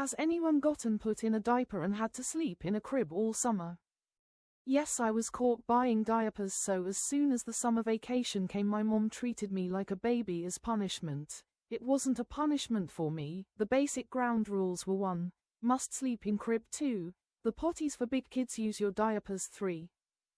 Has anyone gotten put in a diaper and had to sleep in a crib all summer? Yes, I was caught buying diapers, so as soon as the summer vacation came my mom treated me like a baby as punishment. It wasn't a punishment for me. The basic ground rules were 1. Must sleep in crib. 2. The potties for big kids, use your diapers. 3.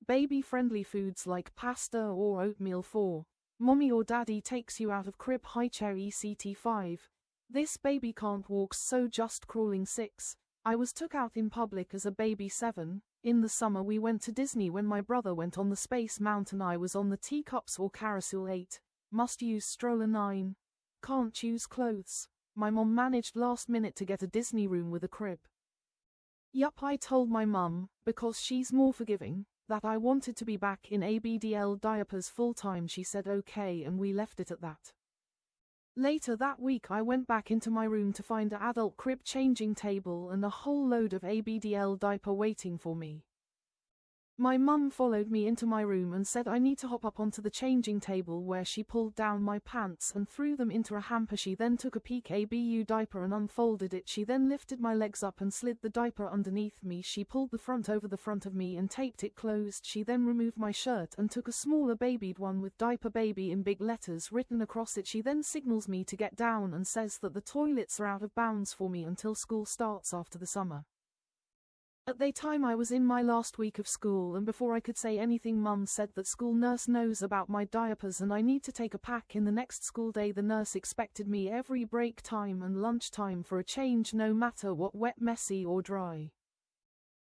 Baby-friendly foods like pasta or oatmeal. 4. Mommy or daddy takes you out of crib. High chair ECT. 5. This baby can't walk, so just crawling. 6. I was took out in public as a baby. 7. In the summer we went to Disney when my brother went on the Space Mountain. I was on the teacups or carousel. 8. Must use stroller. 9. Can't choose clothes. My mom managed last minute to get a Disney room with a crib. Yup, I told my mum, because she's more forgiving, that I wanted to be back in ABDL diapers full time. She said okay, and we left it at that. Later that week I went back into my room to find an adult crib changing table and a whole load of ABDL diaper waiting for me. My mum followed me into my room and said I need to hop up onto the changing table, where she pulled down my pants and threw them into a hamper. She then took a peek ABU diaper and unfolded it. She then lifted my legs up and slid the diaper underneath me. She pulled the front over the front of me and taped it closed. She then removed my shirt and took a smaller babied one with diaper baby in big letters written across it. She then signals me to get down and says that the toilets are out of bounds for me until school starts after the summer. At the time I was in my last week of school, and before I could say anything mum said that school nurse knows about my diapers and I need to take a pack in the next school day. The nurse expected me every break time and lunch time for a change, no matter what, wet, messy or dry.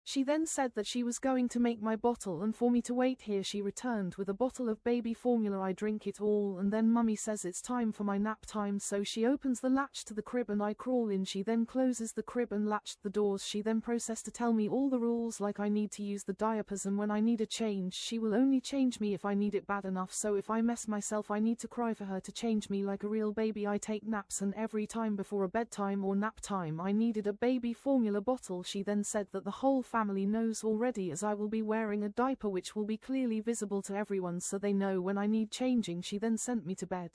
She then said that she was going to make my bottle and for me to wait here. She returned with a bottle of baby formula. I drink it all and then mummy says it's time for my nap time, so she opens the latch to the crib and I crawl in. She then closes the crib and latched the doors. She then proceeds to tell me all the rules, like I need to use the diapers and when I need a change she will only change me if I need it bad enough, so if I mess myself I need to cry for her to change me like a real baby. I take naps and every time before a bedtime or nap time I needed a baby formula bottle. She then said that the whole family knows already, as I will be wearing a diaper which will be clearly visible to everyone so they know when I need changing. She then sent me to bed.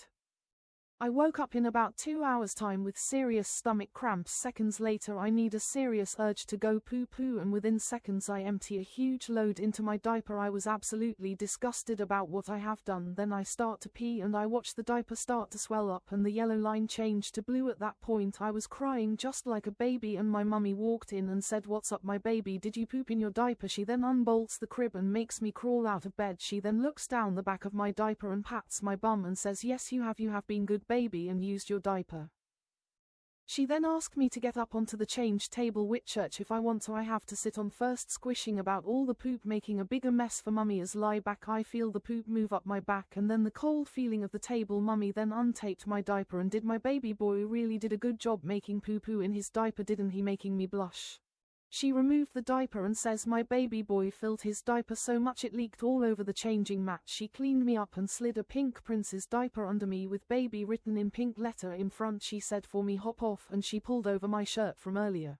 I woke up in about 2 hours time with serious stomach cramps. Seconds later I need a serious urge to go poo-poo and within seconds I empty a huge load into my diaper. I was absolutely disgusted about what I have done. Then I start to pee and I watch the diaper start to swell up and the yellow line change to blue. At that point I was crying just like a baby and my mummy walked in and said, "What's up my baby, did you poop in your diaper?" She then unbolts the crib and makes me crawl out of bed. She then looks down the back of my diaper and pats my bum and says, "Yes, you have been good baby and used your diaper." She then asked me to get up onto the change table, which church if I want to I have to sit on first, squishing about all the poop, making a bigger mess for mummy. As lie back I feel the poop move up my back and then the cold feeling of the table. Mummy then untaped my diaper and did my baby boy really did a good job making poo-poo in his diaper, didn't he, making me blush. She removed the diaper and says my baby boy filled his diaper so much it leaked all over the changing mat. She cleaned me up and slid a pink prince's diaper under me with baby written in pink letter in front. She said for me hop off and she pulled over my shirt from earlier.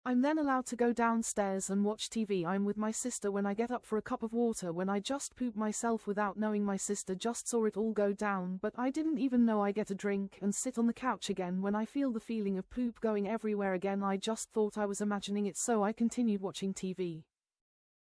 I'm then allowed to go downstairs and watch TV. I'm with my sister when I get up for a cup of water when I just poop myself without knowing. My sister just saw it all go down but I didn't even know. I get a drink and sit on the couch again when I feel the feeling of poop going everywhere again. I just thought I was imagining it, so I continued watching TV.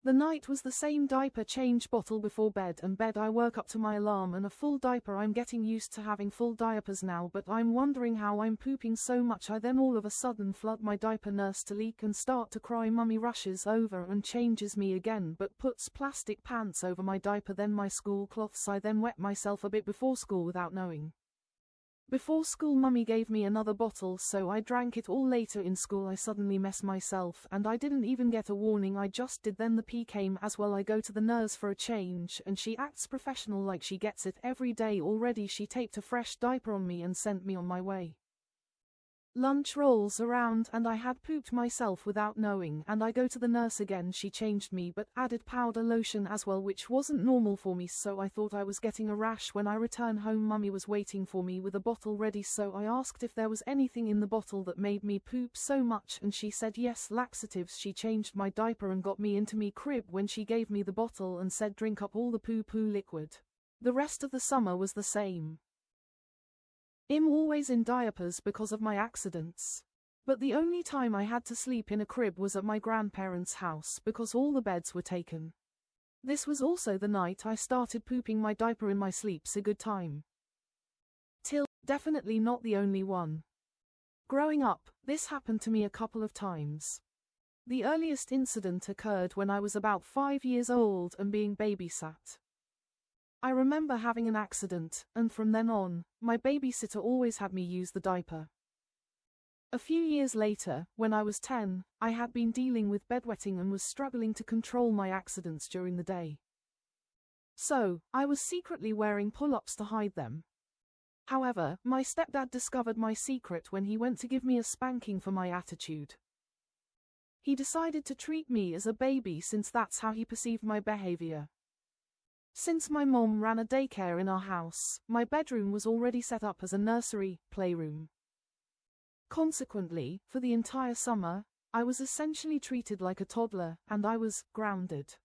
The night was the same diaper change bottle before bed, and bed I woke up to my alarm and a full diaper. I'm getting used to having full diapers now, but I'm wondering how I'm pooping so much. I then all of a sudden flood my diaper, nurse to leak and start to cry. Mummy rushes over and changes me again but puts plastic pants over my diaper, then my school cloths. I then wet myself a bit before school without knowing. Before school mummy gave me another bottle, so I drank it all. Later in school I suddenly mess myself and I didn't even get a warning, I just did. Then the pee came as well. I go to the nurse for a change and she acts professional like she gets it every day already. She taped a fresh diaper on me and sent me on my way. Lunch rolls around and I had pooped myself without knowing, and I go to the nurse again. She changed me but added powder lotion as well, which wasn't normal for me, so I thought I was getting a rash. When I return home mummy was waiting for me with a bottle ready, so I asked if there was anything in the bottle that made me poop so much and she said yes, laxatives. She changed my diaper and got me into me crib when she gave me the bottle and said drink up all the poo-poo liquid. The rest of the summer was the same. I'm always in diapers because of my accidents. But the only time I had to sleep in a crib was at my grandparents' house because all the beds were taken. This was also the night I started pooping my diaper in my sleep, so good time. Definitely not the only one. Growing up, this happened to me a couple of times. The earliest incident occurred when I was about 5 years old and being babysat. I remember having an accident, and from then on, my babysitter always had me use the diaper. A few years later, when I was 10, I had been dealing with bedwetting and was struggling to control my accidents during the day. So, I was secretly wearing pull-ups to hide them. However, my stepdad discovered my secret when he went to give me a spanking for my attitude. He decided to treat me as a baby since that's how he perceived my behavior. Since my mom ran a daycare in our house, my bedroom was already set up as a nursery playroom. Consequently, for the entire summer, I was essentially treated like a toddler, and I was grounded.